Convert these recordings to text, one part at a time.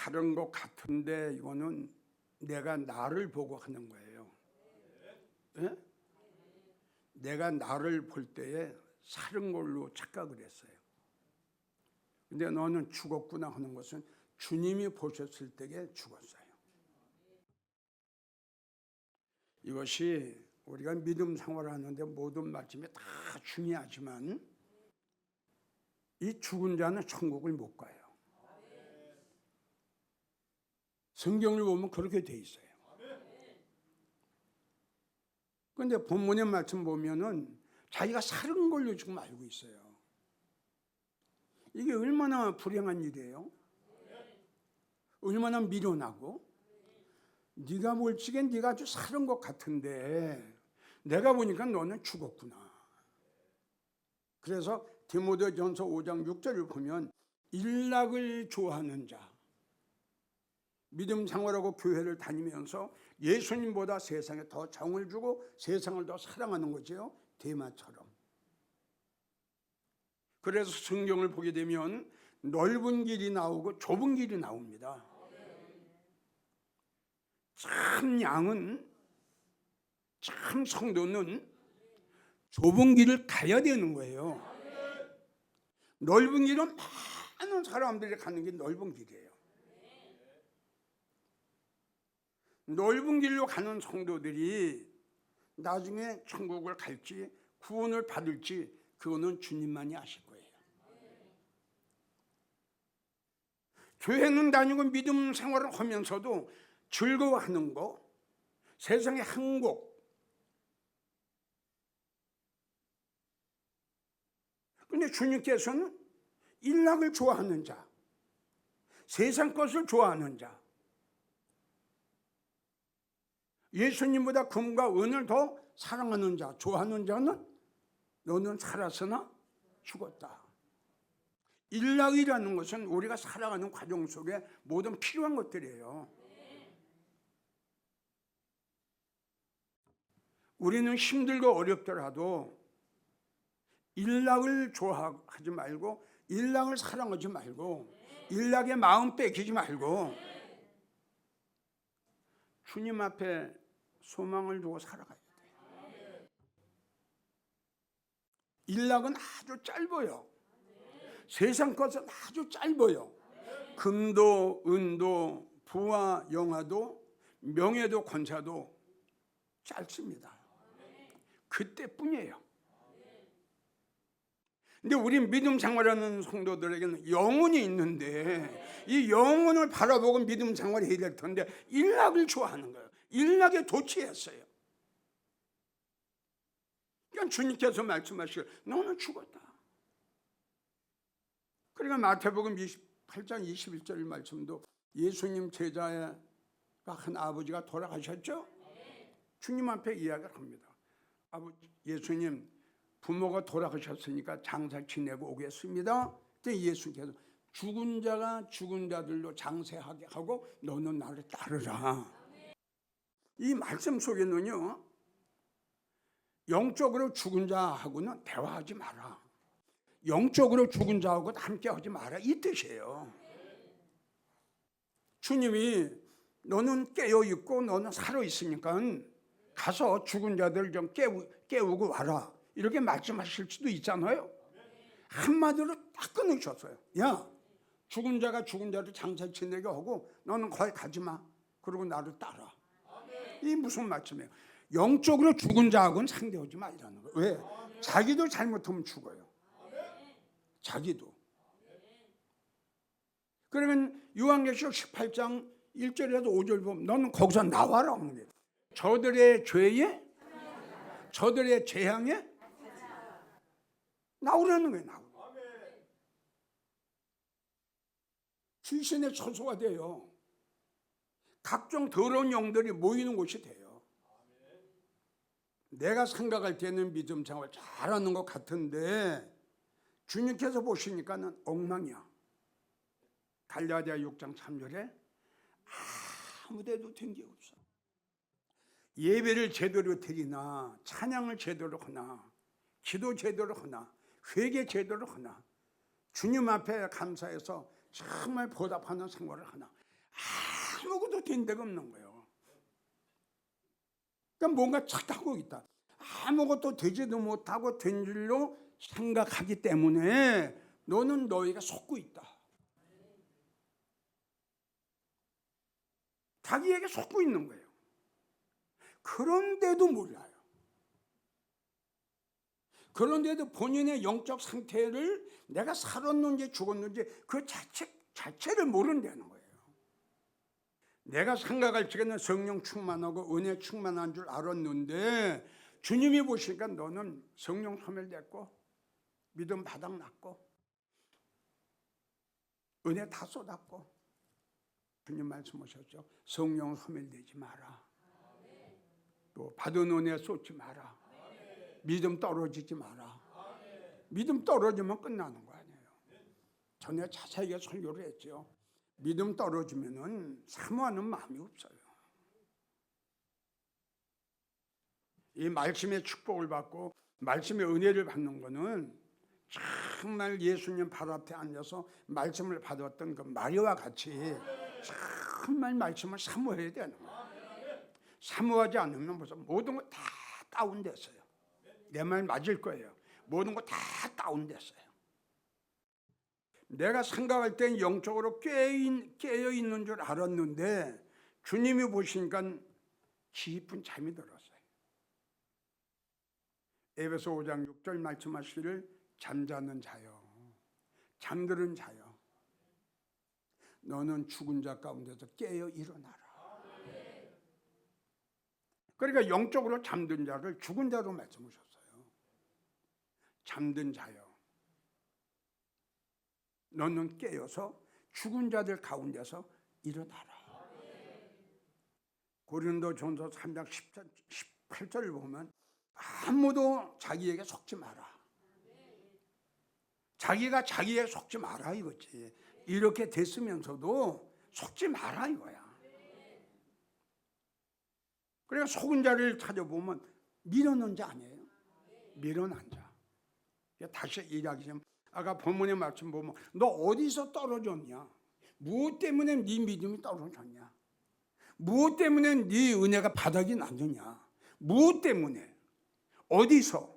다른 것 같은데 이거는 내가 나를 보고 하는 거예요. 예? 내가 나를 볼 때에 사는 걸로 착각을 했어요. 근데 너는 죽었구나 하는 것은 주님이 보셨을 때에 죽었어요. 이것이 우리가 믿음 생활하는데 모든 말씀이 다 중요하지만 이 죽은 자는 천국을 못 가요. 성경을 보면 그렇게 돼 있어요. 그런데 본문의 말씀 보면은 자기가 살은 걸로 지금 알고 있어요. 이게 얼마나 불행한 일이에요. 얼마나 미련하고. 네가 볼 적엔 네가 아주 살은 것 같은데 내가 보니까 너는 죽었구나. 그래서 디모데전서 5장 6절을 보면 일락을 좋아하는 자, 믿음 생활하고 교회를 다니면서 예수님보다 세상에 더 정을 주고 세상을 더 사랑하는 거죠. 데마처럼. 그래서 성경을 보게 되면 넓은 길이 나오고 좁은 길이 나옵니다. 참 양은, 참 성도는 좁은 길을 가야 되는 거예요. 넓은 길은 많은 사람들이 가는 게 넓은 길이에요. 넓은 길로 가는 성도들이 나중에 천국을 갈지 구원을 받을지 그거는 주님만이 아실 거예요. 교회는 다니고 믿음 생활을 하면서도 즐거워하는 거, 세상의 행복. 그런데 주님께서는 일락을 좋아하는 자, 세상 것을 좋아하는 자, 예수님보다 금과 은을 더 사랑하는 자, 좋아하는 자는 너는 살았으나 죽었다. 일락이라는 것은 우리가 살아가는 과정 속에 모든 필요한 것들이에요. 우리는 힘들고 어렵더라도 일락을 좋아하지 말고 일락을 사랑하지 말고 일락의 마음 뺏기지 말고 주님 앞에 소망을 두고 살아가야 돼요. 일락은 아주 짧아요. 세상 것은 아주 짧아요. 금도 은도 부와 영화도 명예도 권세도 짧습니다. 그때뿐이에요. 근데 우리 믿음 생활하는 성도들에게는 영혼이 있는데 이 영혼을 바라보고 믿음 생활해야 될 텐데 일락을 좋아하는 거예요. 일락에 도취했어요. 그러니까 주님께서 말씀하시고 너는 죽었다. 그러니까 마태복음 28장 21절 말씀도 예수님 제자가 한 아버지가 돌아가셨죠? 주님 앞에 이야기를 합니다. 예수님 부모가 돌아가셨으니까 장사 지내고 오겠습니다. 그때 예수님께서 죽은 자가 죽은 자들로 장세하게 하고 너는 나를 따르라. 이 말씀 속에는요, 영적으로 죽은 자하고는 대화하지 마라. 영적으로 죽은 자하고 함께하지 마라. 이 뜻이에요. 주님이 너는 깨어있고 너는 살아있으니까 가서 죽은 자들 좀 깨우고 와라. 이렇게 말씀하실 수도 있잖아요. 한마디로 딱 끊으셨어요. 야, 죽은 자가 죽은 자를 장사 지내게 하고 너는 거기 가지 마. 그리고 나를 따라. 이 무슨 말씀이에요? 영적으로 죽은 자하고는 상대하지 말라는 거예요. 왜? 자기도 잘못하면 죽어요. 자기도. 그러면 요한계시록 18장 1절에서 5절 보면 너는 거기서 나와라. 저들의 죄에 저들의 재앙에 나오라는 거예요. 나오라. 귀신의 처소가 돼요. 각종 더러운 영들이 모이는 곳이 돼요. 내가 생각할 때는 믿음 생활 잘하는 것 같은데 주님께서 보시니까는 엉망이야. 갈라디아 6장 3절에 아무데도 된 게 없어. 예배를 제대로 드리나 찬양을 제대로 하나 기도 제대로 하나 회개 제대로 하나 주님 앞에 감사해서 정말 보답하는 생활을 하나 아무것도 된 데가 없는 거예요. 그러니까 뭔가 착각하고 있다. 아무것도 되지도 못하고 된 줄로 생각하기 때문에 너는 너희가 속고 있다. 자기에게 속고 있는 거예요. 그런데도 몰라요. 그런데도 본인의 영적 상태를 내가 살았는지 죽었는지 그 자체를 모른다는 거예요. 내가 생각할 적에는 성령 충만하고 은혜 충만한 줄 알았는데 주님이 보시니까 너는 성령 소멸됐고 믿음 바닥났고 은혜 다 쏟았고 주님 말씀하셨죠. 성령 소멸되지 마라. 또 받은 은혜 쏟지 마라. 믿음 떨어지지 마라. 믿음 떨어지면 끝나는 거 아니에요. 전에 자세하게 설교를 했죠. 믿음 떨어지면은 사모하는 마음이 없어요. 이 말씀의 축복을 받고 말씀의 은혜를 받는 거는 정말 예수님 발 앞에 앉아서 말씀을 받았던 그 마리아와 같이 정말 말씀을 사모해야 되는 거예요. 사모하지 않으면 무슨 모든 거 다 다운됐어요. 내 말 맞을 거예요. 모든 거 다 다운됐어요. 내가 생각할 땐 영적으로 깨어 있는 줄 알았는데 주님이 보시니까 깊은 잠이 들었어요. 에베소 5장 6절 말씀하시기를 잠자는 자여 잠들은 자여 너는 죽은 자 가운데서 깨어 일어나라. 그러니까 영적으로 잠든 자를 죽은 자로 말씀하셨어요. 잠든 자여 너는 깨어서 죽은 자들 가운데서 일어나라. 고린도전서 3장 18절을 보면 아무도 자기에게 속지 마라. 자기가 자기에게 속지 마라 이거지. 이렇게 됐으면서도 속지 마라 이거야. 그러니까 속은 자를 찾아보면 밀어넣은 자 아니에요. 밀어넣은 자. 다시 이야기하면 아까 본문의 말씀 보면 너 어디서 떨어졌냐? 무엇 때문에 네 믿음이 떨어졌냐? 무엇 때문에 네 은혜가 바닥이 났느냐? 무엇 때문에? 어디서?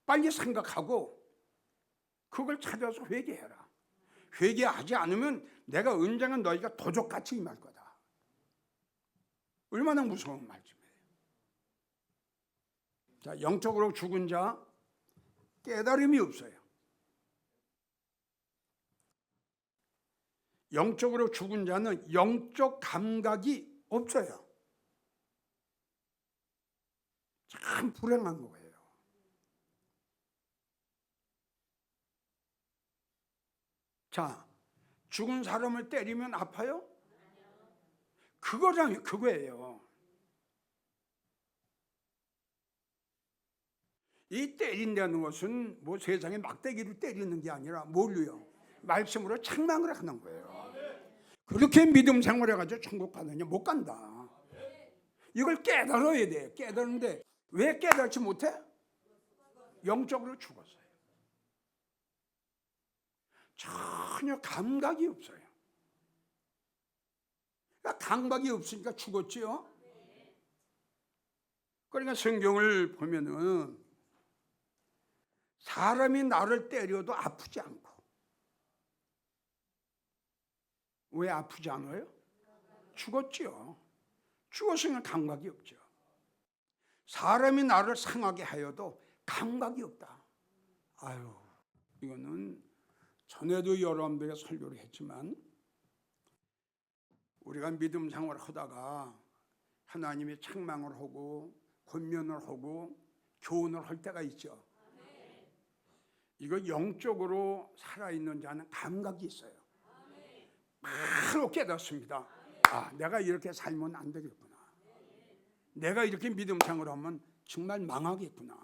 빨리 생각하고 그걸 찾아서 회개해라. 회개하지 않으면 내가 언젠가 너희가 도적같이 임할 거다. 얼마나 무서운 말씀이에요. 자, 영적으로 죽은 자 깨달음이 없어요. 영적으로 죽은 자는 영적 감각이 없어요. 참 불행한 거예요. 자, 죽은 사람을 때리면 아파요? 그거예요. 이 때린다는 것은 뭐 세상에 막대기를 때리는 게 아니라 뭘로요? 말씀으로 책망을 하는 거예요. 그렇게 믿음 생활해가지고 천국 가느냐? 못 간다. 이걸 깨달아야 돼. 깨달는데 왜 깨달지 못해? 영적으로 죽었어요. 전혀 감각이 없어요. 그러니까 감각이 없으니까 죽었지요. 그러니까 성경을 보면은 사람이 나를 때려도 아프지 않고 왜 아프지 않아요? 죽었지요. 죽었으면 감각이 없죠. 사람이 나를 상하게 하여도 감각이 없다. 아유, 이거는 전에도 여러분들에게 설교를 했지만 우리가 믿음 생활을 하다가 하나님이 책망을 하고 권면을 하고 교훈을 할 때가 있죠. 이거 영적으로 살아있는 자는 감각이 있어요. 바로 깨닫습니다. 아, 내가 이렇게 살면 안 되겠구나. 내가 이렇게 믿음 생활을 하면 정말 망하겠구나.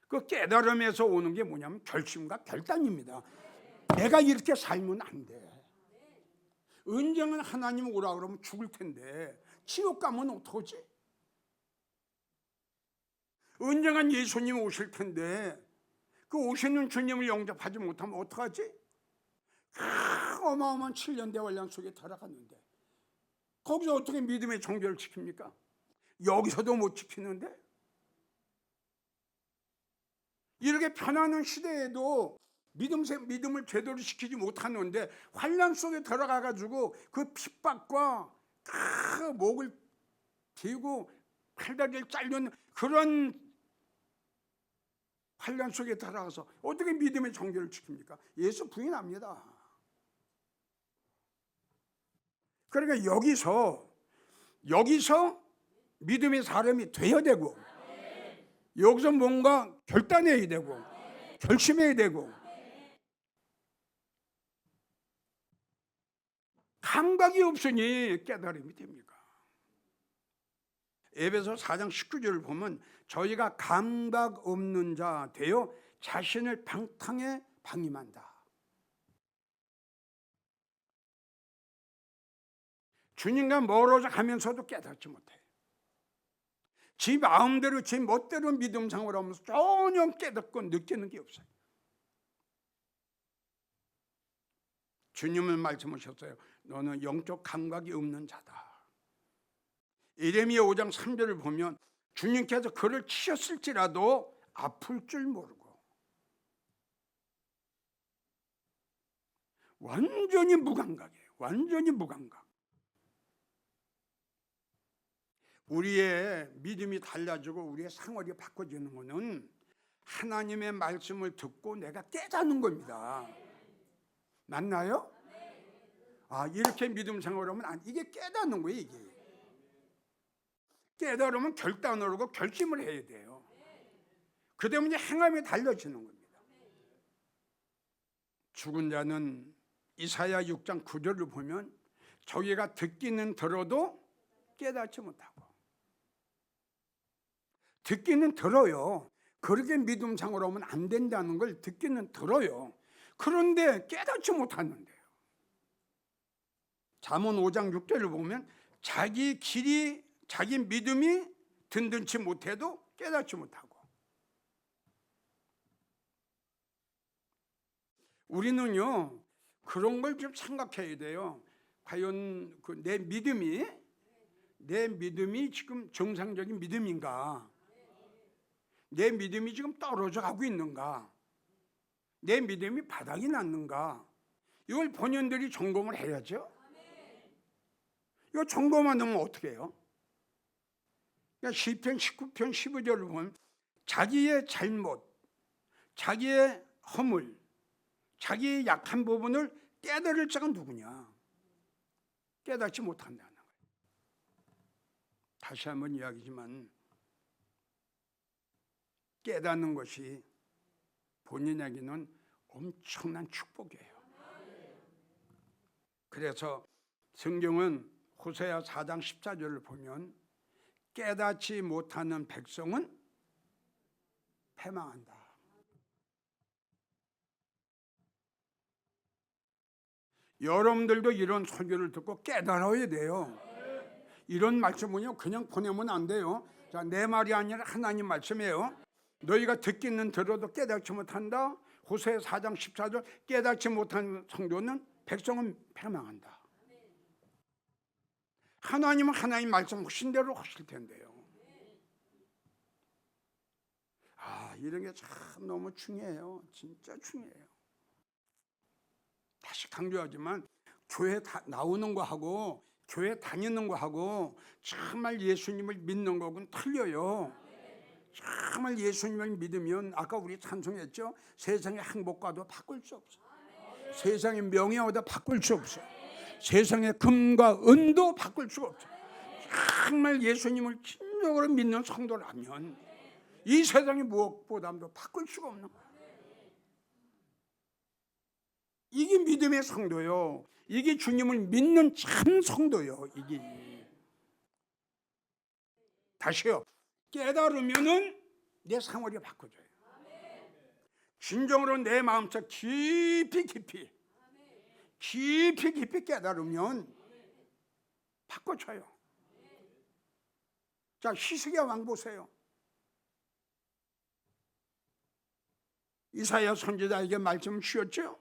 그 깨달음에서 오는 게 뭐냐면 결심과 결단입니다. 내가 이렇게 살면 안 돼. 언젠가 하나님 오라 그러면 죽을 텐데 지옥 가면 어떡하지? 언젠가 예수님 오실 텐데 그 오시는 주님을 영접하지 못하면 어떡하지? 어마어마한 7년 대환란 속에 들어갔는데 거기서 어떻게 믿음의 종교를 지킵니까? 여기서도 못 지키는데 이렇게 변하는 시대에도 믿음을 제대로 지키지 못하는데 환란 속에 들어가 가지고 그 핍박과 그 목을 베고 팔다리를 잘리는 그런 환란 속에 들어가서 어떻게 믿음의 종교를 지킵니까? 예수 부인합니다. 그러니까 여기서 믿음의 사람이 되어야 되고 여기서 뭔가 결단해야 되고 결심해야 되고 감각이 없으니 깨달음이 됩니까? 에베소 4장 19절을 보면 저희가 감각 없는 자 되어 자신을 방탕에 방임한다. 주님과 멀어져 가면서도 깨닫지 못해. 지 마음대로 지 멋대로 믿음 생활을 하면서 전혀 깨닫고 느끼는 게 없어요. 주님은 말씀하셨어요. 너는 영적 감각이 없는 자다. 예레미야 5장 3절을 보면 주님께서 그를 치셨을지라도 아플 줄 모르고 완전히 무감각이에요. 완전히 무감각. 우리의 믿음이 달라지고 우리의 생활이 바꿔지는 것은 하나님의 말씀을 듣고 내가 깨닫는 겁니다. 맞나요? 이렇게 믿음 생활하면 이게 깨닫는 거예요. 이게 깨달으면 결단을 하고 결심을 해야 돼요. 그 때문에 행함이 달라지는 겁니다. 죽은 자는 이사야 6장 9절을 보면 저희가 듣기는 들어도 깨닫지 못하고 듣기는 들어요. 그렇게 믿음 생활을 하면 안 된다는 걸 듣기는 들어요. 그런데 깨닫지 못하는데요. 잠언 5장 6절을 보면 자기 믿음이 든든치 못해도 깨닫지 못하고 우리는요 그런 걸 좀 생각해야 돼요. 과연 내 믿음이 지금 정상적인 믿음인가? 내 믿음이 지금 떨어져 가고 있는가? 내 믿음이 바닥이 났는가? 이걸 본인들이 점검을 해야죠. 이거 점검 안 하면 어떻게 해요? 시편 19편 15절을 보면 자기의 잘못, 자기의 허물, 자기의 약한 부분을 깨달을 자가 누구냐? 깨닫지 못한다는 거예요. 다시 한번 이야기지만 깨닫는 것이 본인에게는 엄청난 축복이에요. 그래서 성경은 호세아 4장 14절을 보면 깨닫지 못하는 백성은 패망한다. 여러분들도 이런 설교를 듣고 깨달아야 돼요. 이런 말씀은요 그냥 보내면 안 돼요. 자, 내 말이 아니라 하나님 말씀이에요. 너희가 듣기는 들어도 깨닫지 못한다. 호세아 4장 14절 깨닫지 못한 성도는 백성은 패망한다. 하나님은 하나님 말씀하신 대로 하실 텐데요. 이런 게 참 너무 중요해요. 진짜 중요해요. 다시 강조하지만 교회 나오는 거하고 교회 다니는 거하고 정말 예수님을 믿는 거하고는 틀려요. 정말 예수님을 믿으면 아까 우리 찬송했죠. 세상의 행복과도 바꿀 수 없어. 세상의 명예와도 바꿀 수 없어. 세상의 금과 은도 바꿀 수가 없어. 정말 예수님을 진정으로 믿는 성도라면 이 세상의 무엇보다도 바꿀 수가 없는 거야. 이게 믿음의 성도요. 이게 주님을 믿는 참 성도요. 이게 다시요. 깨달으면은 내 생활이 바꿔져요. 진정으로 내 마음속 깊이 깨달으면 바꿔줘요. 자, 히스기야 왕 보세요. 이사야 선지자에게 말씀 주셨죠.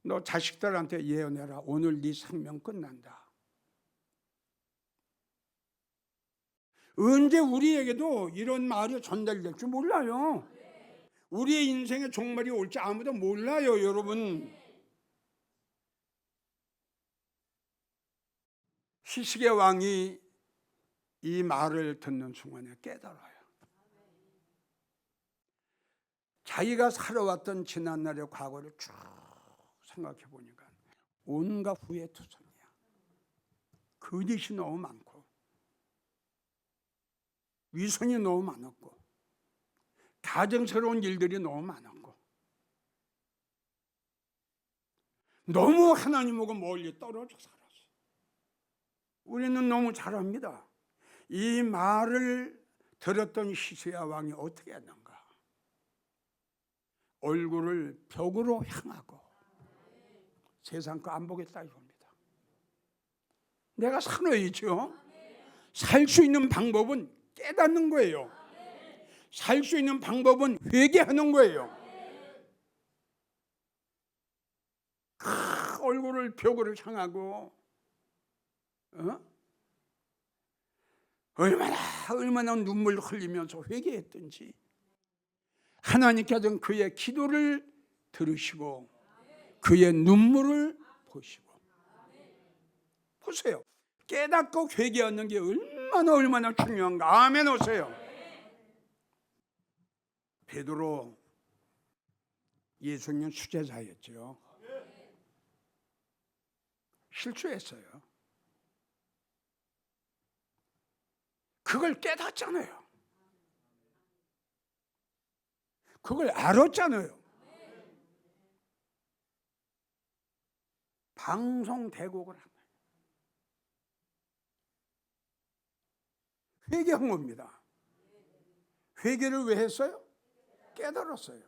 너 자식들한테 예언해라. 오늘 네 생명 끝난다. 언제 우리에게도 이런 말이 전달될지 몰라요. 우리의 인생의 종말이 올지 아무도 몰라요, 여러분. 히스기야 왕이 이 말을 듣는 순간에 깨달아요. 자기가 살아왔던 지난날의 과거를 쭉 생각해 보니까 온갖 후회투성이야. 거짓이 너무 많고 위선이 너무 많았고 가증스러운 일들이 너무 많았고 너무 하나님하고 멀리 떨어져 살았어. 우리는 너무 잘 압니다. 이 말을 들었던 히스기야 왕이 어떻게 했는가? 얼굴을 벽으로 향하고 세상 거 안 보겠다 이겁니다. 내가 살아야죠. 살 수 있는 방법은 깨닫는 거예요. 살 수 있는 방법은 회개하는 거예요. 얼굴을 벽으로 향하고 얼마나 눈물 흘리면서 회개했든지 하나님께서는 그의 기도를 들으시고 그의 눈물을 보시고. 보세요. 깨닫고 회개하는 게 얼마나 중요한가. 아멘 오세요. 베드로 예수님 수제자였죠. 실수했어요. 그걸 깨닫잖아요. 그걸 알았잖아요. 방송 대곡을 한 거예요. 회개한 겁니다. 회개를 왜 했어요? 깨달았어요.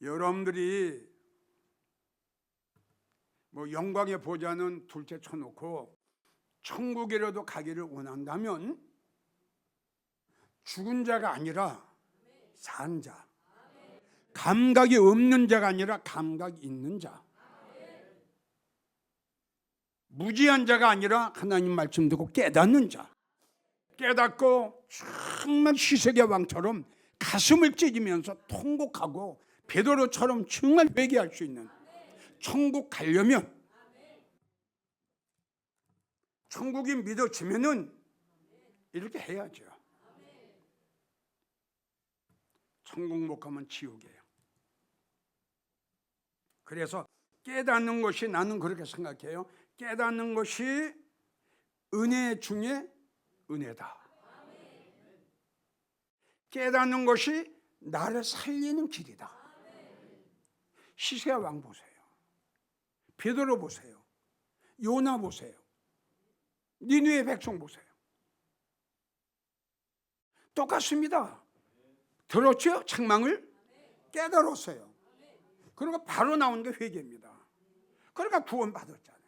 여러분들이 뭐 영광의 보좌는 둘째 쳐놓고 천국이라도 가기를 원한다면 죽은 자가 아니라 산 자, 감각이 없는 자가 아니라 감각이 있는 자, 무지한 자가 아니라 하나님 말씀 듣고 깨닫는 자, 깨닫고 정말 히스기야 왕처럼 가슴을 찢으면서 통곡하고 베드로처럼 정말 회개할 수 있는, 천국 가려면 천국이 믿어지면은 이렇게 해야죠. 천국 못 가면 지옥이에요. 그래서 깨닫는 것이, 나는 그렇게 생각해요. 깨닫는 것이 은혜 중에 은혜다. 깨닫는 것이 나를 살리는 길이다. 히스기야 왕 보세요. 베드로 보세요. 요나 보세요. 니느웨 백성 보세요. 똑같습니다. 들었죠? 책망을 깨달았어요. 그리고 바로 나온 게 회개입니다. 그러니까 구원받았잖아요.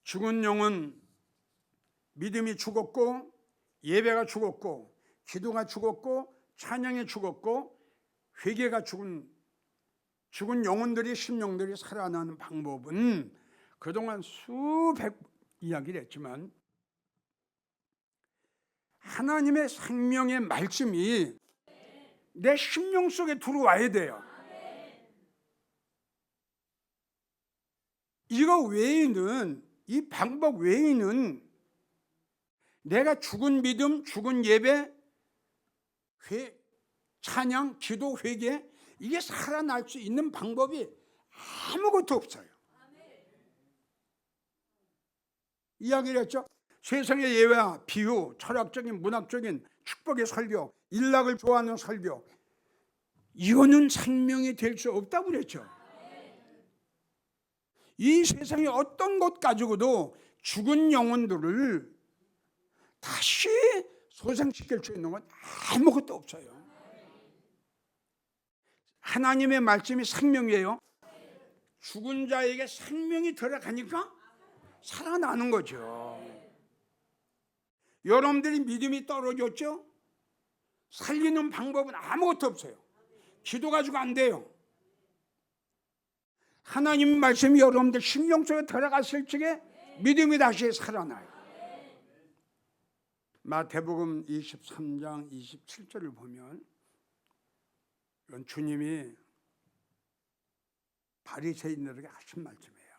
죽은 영은 믿음이 죽었고, 예배가 죽었고, 기도가 죽었고, 찬양이 죽었고, 회개가 죽은 영혼들이, 심령들이 살아나는 방법은 그동안 수백 이야기를 했지만 하나님의 생명의 말씀이 내 심령 속에 들어와야 돼요. 이거 외에는, 이 방법 외에는 내가 죽은 믿음, 죽은 예배, 찬양, 기도, 회개, 이게 살아날 수 있는 방법이 아무것도 없어요. 이야기를 했죠. 세상의 예외와 비유, 철학적인, 문학적인 축복의 설교, 일락을 좋아하는 설교, 이거는 생명이 될 수 없다고 그랬죠. 이 세상의 어떤 것 가지고도 죽은 영혼들을 다시 소생시킬 수 있는 건 아무것도 없어요. 하나님의 말씀이 생명이에요. 죽은 자에게 생명이 들어가니까 살아나는 거죠. 여러분들이 믿음이 떨어졌죠? 살리는 방법은 아무것도 없어요. 기도 가지고 안 돼요. 하나님 말씀이 여러분들 심령 속에 들어갔을 적에 믿음이 다시 살아나요. 마태복음 23장 27절을 보면 이건 주님이 바리새인들에게 하신 말씀이에요.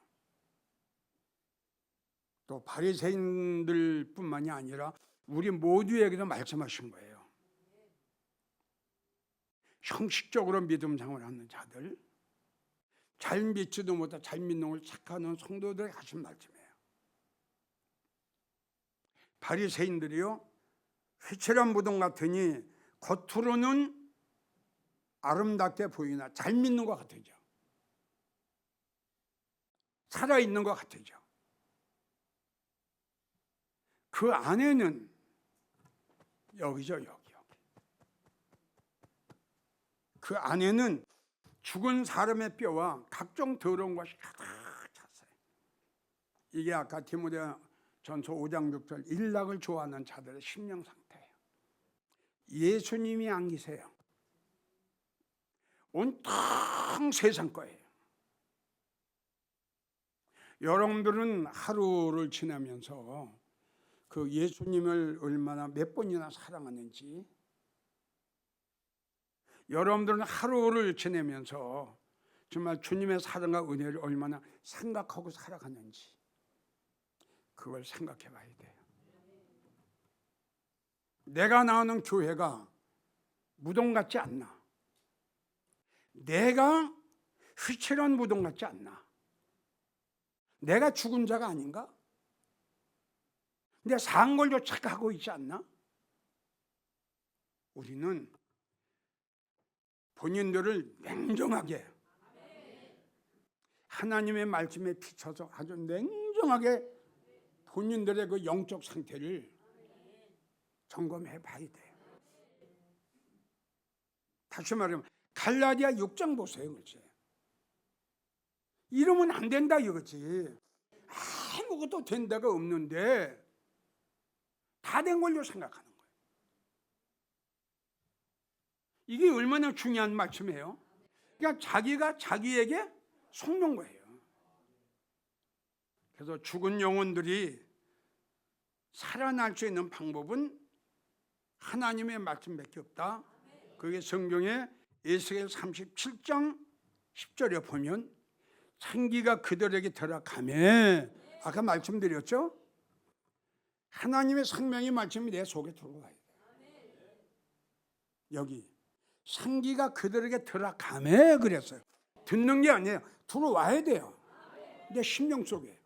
또 바리새인들 뿐만이 아니라 우리 모두에게도 말씀하신 거예요. 형식적으로 믿음 생활하는 자들, 잘 믿지도 못하고 잘 믿는 걸 착하는 성도들에게 하신 말씀이에요. 바리새인들이요, 휘철한 무덤 같으니 겉으로는 아름답게 보이나 잘 믿는 것 같으죠. 살아있는 것 같으죠. 그 안에는 여기죠, 여기. 그 안에는 죽은 사람의 뼈와 각종 더러운 것이 가득 찼어요. 이게 아까 디모데전서 5장 6절 일락을 좋아하는 자들의 심령 상태예요. 예수님이 안 계세요. 온통 세상 거예요. 여러분들은 하루를 지나면서 그 예수님을 얼마나 몇 번이나 사랑하는지, 여러분들은 하루를 지내면서 정말 주님의 사랑과 은혜를 얼마나 생각하고 살아가는지 그걸 생각해 봐야 돼요. 내가 나오는 교회가 무덤 같지 않나? 내가 휘철한 무덤 같지 않나? 내가 죽은 자가 아닌가? 내가 산 걸로 착각하고 있지 않나? 우리는 본인들을 냉정하게 하나님의 말씀에 비춰서 아주 냉정하게 본인들의 그 영적 상태를 점검해 봐야 돼요. 다시 말하면 갈라디아 6장 보세요. 그렇지? 이러면 안 된다 이거지. 아무것도 된 데가 없는데 다 된 걸로 생각하는 거예요. 이게 얼마나 중요한 말씀이에요. 그러니까 자기가 자기에게 속는 거예요. 그래서 죽은 영혼들이 살아날 수 있는 방법은 하나님의 말씀밖에 없다. 그게 성경에 에스겔 37장 10절에 보면 생기가 그들에게 들어가며, 아까 말씀드렸죠? 하나님의 생명의 말씀이 내 속에 들어와야 돼요. 여기 생기가 그들에게 들어가며 그랬어요. 듣는 게 아니에요. 들어와야 돼요. 내 심령 속에.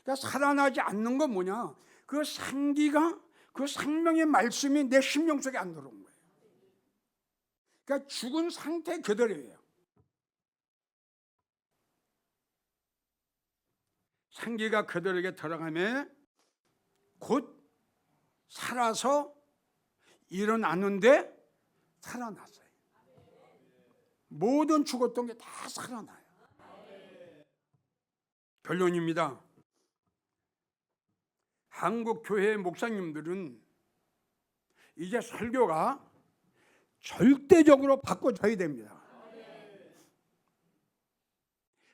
그러니까 살아나지 않는 건 뭐냐? 그 생기가, 그 생명의 말씀이 내 심령 속에 안 들어온 거예요. 그러니까 죽은 상태 그대로예요. 생기가 그들에게 들어가며 곧 살아서 일어나는데 살아났어요. 모든 죽었던 게 다 살아나요. 결론입니다. 한국 교회 목사님들은 이제 설교가 절대적으로 바꿔줘야 됩니다.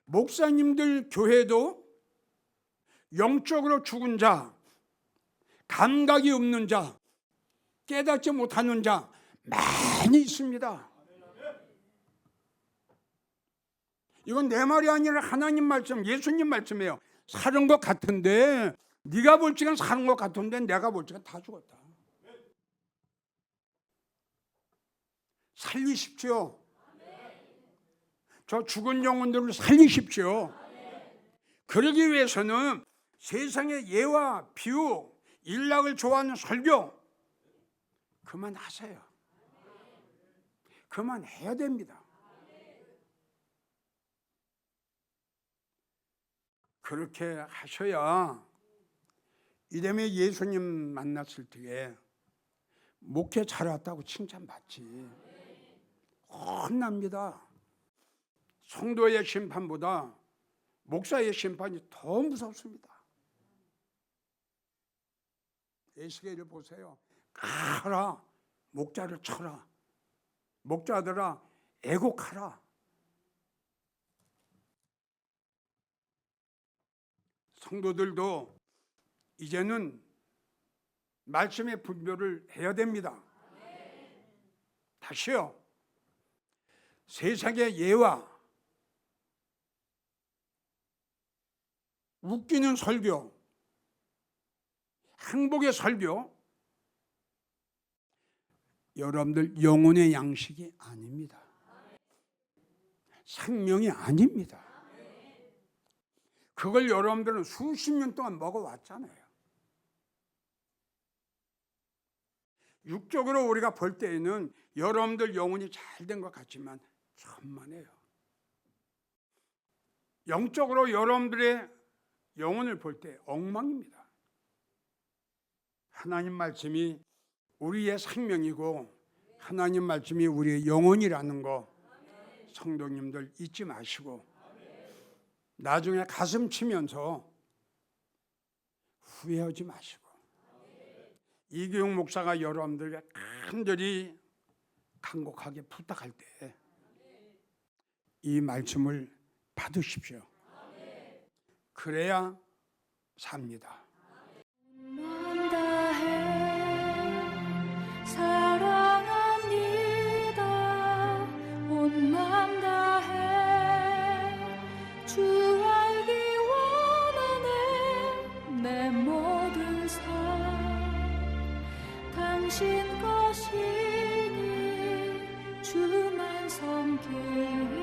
목사님들 교회도 영적으로 죽은 자, 감각이 없는 자, 깨닫지 못하는 자 많이 있습니다. 이건 내 말이 아니라 하나님 말씀, 예수님 말씀이에요. 사는 것 같은데, 네가 볼 적은 사는 것 같은데 내가 볼 적은 다 죽었다. 살리십시오. 저 죽은 영혼들을 살리십시오. 그러기 위해서는 세상의 예와 비유, 일락을 좋아하는 설교 그만하세요. 그만해야 됩니다. 그렇게 하셔야 이듬해 예수님 만났을 때에 목회 잘했다고 칭찬받지. 혼납니다. 성도의 심판보다 목사의 심판이 더 무섭습니다. 에스겔을 보세요. 가라, 목자를 쳐라. 목자들아, 애곡하라. 성도들도 이제는 말씀의 분별을 해야 됩니다. 다시요. 세상의 예와 웃기는 설교, 행복의 설교, 여러분들 영혼의 양식이 아닙니다. 생명이 아닙니다. 그걸 여러분들은 수십 년 동안 먹어왔잖아요. 육적으로 우리가 볼 때에는 여러분들 영혼이 잘 된 것 같지만 천만에요. 영적으로 여러분들의 영혼을 볼 때 엉망입니다. 하나님 말씀이 우리의 생명이고 하나님 말씀이 우리의 영혼이라는 거 성도님들 잊지 마시고 나중에 가슴 치면서 후회하지 마시고 이규영 목사가 여러분들에게 간절히 간곡하게 부탁할 때 이 말씀을 받으십시오. 그래야 삽니다. 사랑합니다. 온 맘 다해 주 알기 원하네. 내 모든 삶 당신 것이니 주만 섬기리.